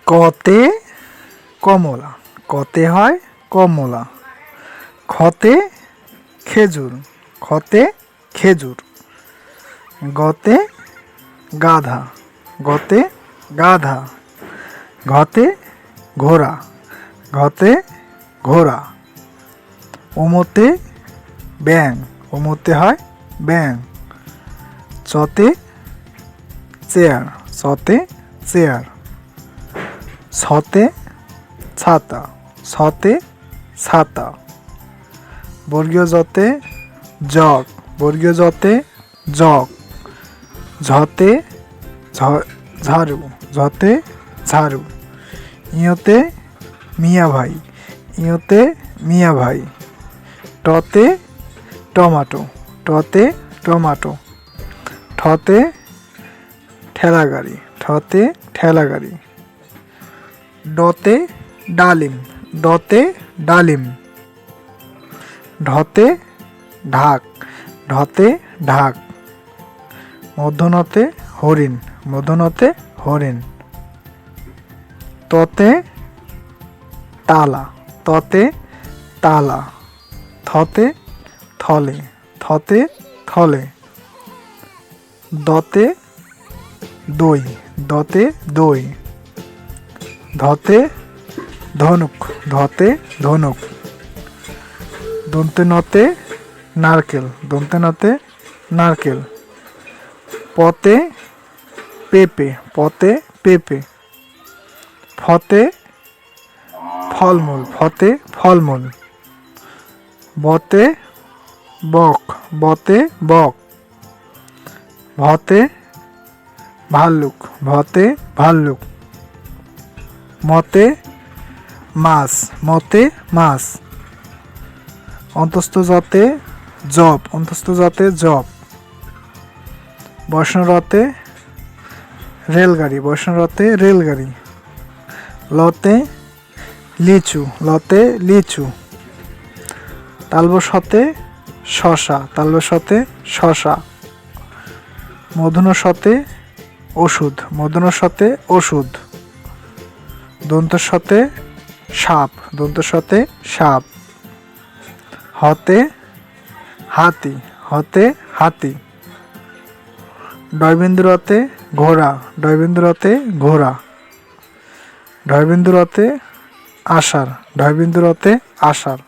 কতে কমলা, কতে হয় কমলা। খতে খেজুর, খতে খেজুর। গতে গাধা, গতে গাধা। ঘতে ঘোড়া, ঘতে ঘোড়া। ওমতে ব্যাং, ওমতে হয় ব্যাং। চতে চেয়ার, চতে চেয়ার। ছতে ছাতা, ছতে ছাতা। বর্গীয় জতে জগ, বর্গীয় জতে জগ। ঝতে ঝাড়ু, ঝতে ঝাড়ু। ইয়তে মিয়া ভাই, ইয়তে মিয়া ভাই। টতে টমাটো, টতে টমাটো। ঠতে ঠেলা গাড়ি, ঠতে ঠেলা গাড়ি। ডতে ডালিম, ডতে ডালিম। ঢতে ঢাক, ঢতে ঢাক। মধ্যনতে হরিণ, মধ্যনতে হরিণ। ততে তালা, ততে তালা। থতে থলে, থতে থলে। দতে দই, দতে দই। ধতে ধনুক, ধতে ধনুক। দন্তে নতে নারকেল, দন্তে নতে নারকেল। পতে পেঁপে, পতে পেঁপে। ফতে ফলমূল, ফতে ফলমূল। বতে বক, বতে বক। ভতে ভাল্লুক, ভতে ভাল্লুক। মতে মাছ, মতে মাছ। অন্তস্থ জতে জব, অন্তস্থ জতে জব। বৈষ্ণরতে রেলগাড়ি, বৈষ্ণরতে রেলগাড়ি। লতে লিচু, লতে লিচু। তালবশতে শশা, তালবশতে শশা। মধুনশতে ওষুধ, মধুনশতে ওষুধ। দন্তস্বতে সাপ, দন্তস্বতে সাপ। হতে হাতি, হতে হাতি। ডয়বিন্দুরতে ঘোড়া, ডয়বিন্দুরতে ঘোড়া। ঢয়বিন্দুরতে আষাঢ়, ঢয়বিন্দুরতে আষাঢ়।